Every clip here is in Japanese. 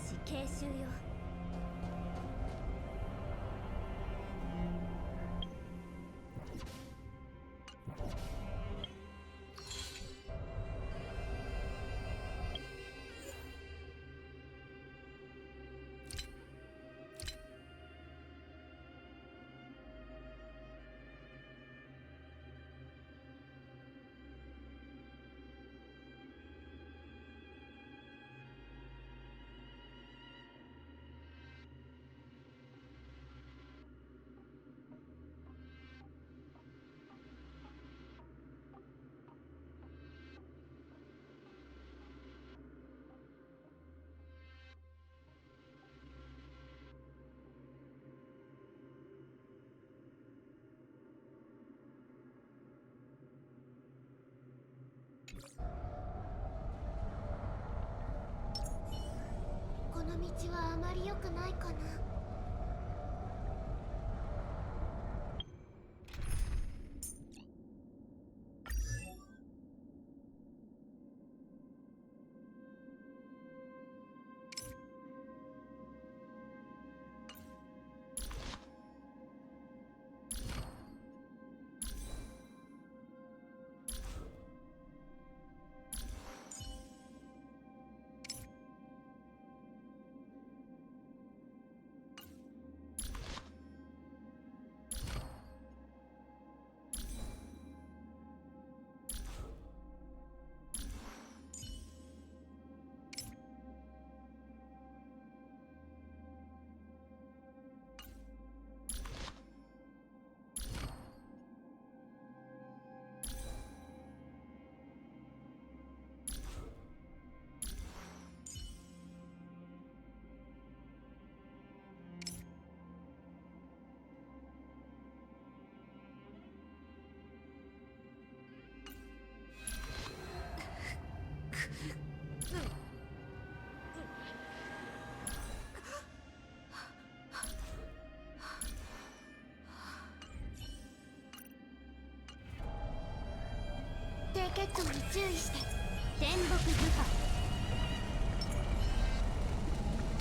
死慶州よ。この道はあまり良くないかな。低血糖に注意して。天木部下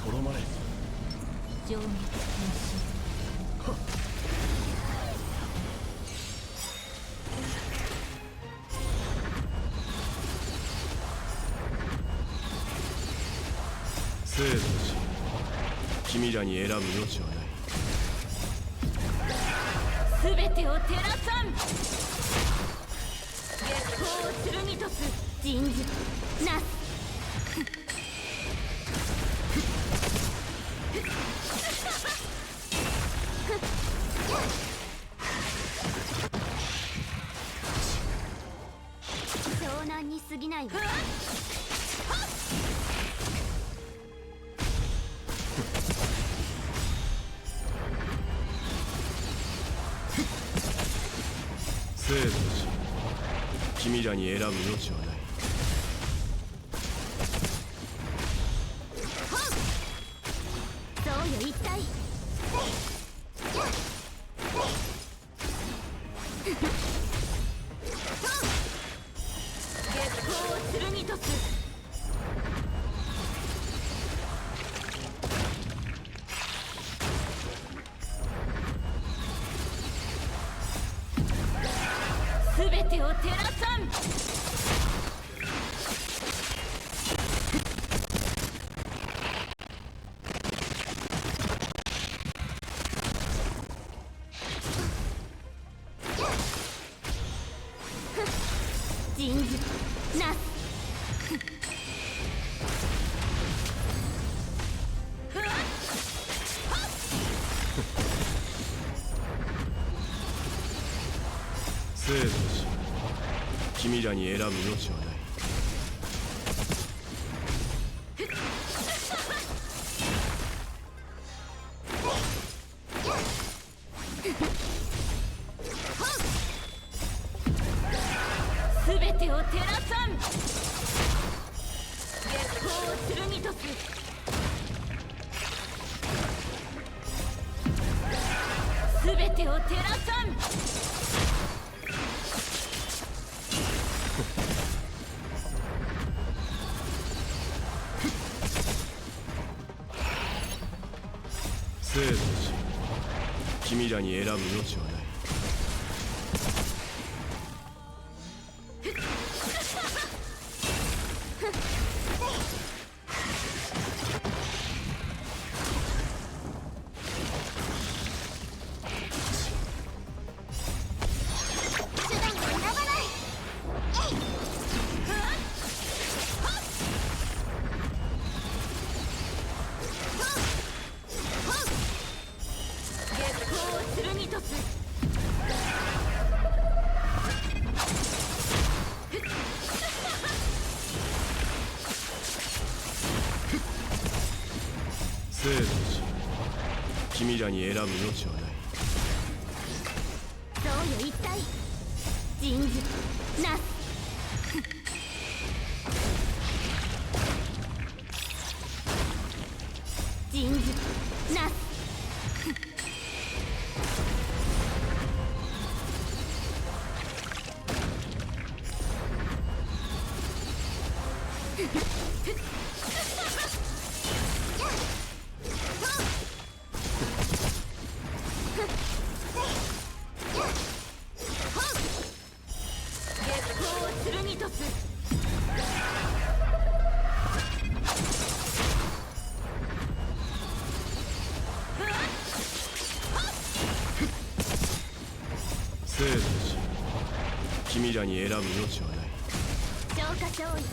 とどまれ。情熱変生と死、君らに選ぶ余地はない。全てを照らさん。月光を剣とす人事なす。湘南に過ぎないわ。生と死、君らに選ぶ余地はない。そうよ一体。月光を剣とす。全てを照らさん。人事なす。生と死、君らに選ぶ余地はない。全てを照らさん。月光を剣とす。全てを照らさん。生と死、君らに選ぶ余地はない。手段を選ばない。月光を剣とす。生と死、君らに選ぶ余地はない。そうよ一体人事なす。人事なす。月光を剣とす。生と死、君らに選ぶ余地はない。消化勝利。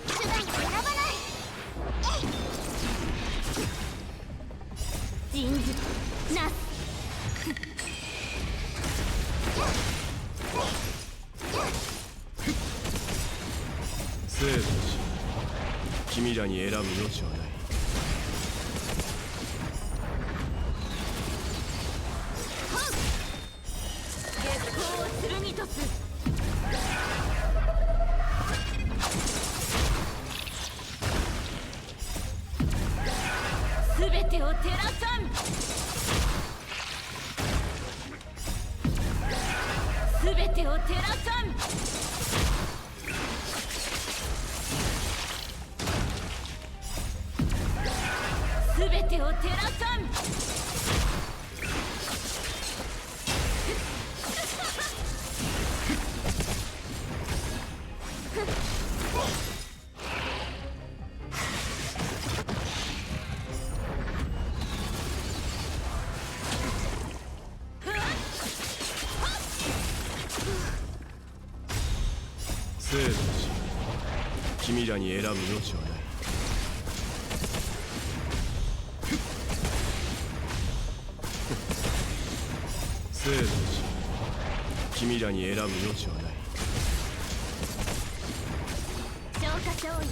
手段を選ばない。人事なす。生と死、君らに選ぶ余地はない。月光を剣とす。すべてを照らさん。すべてを照らさん。すべてを照らさん。生と死、君らに選ぶ余地はない。生と死、君らに選ぶ余地はない。消化勝利。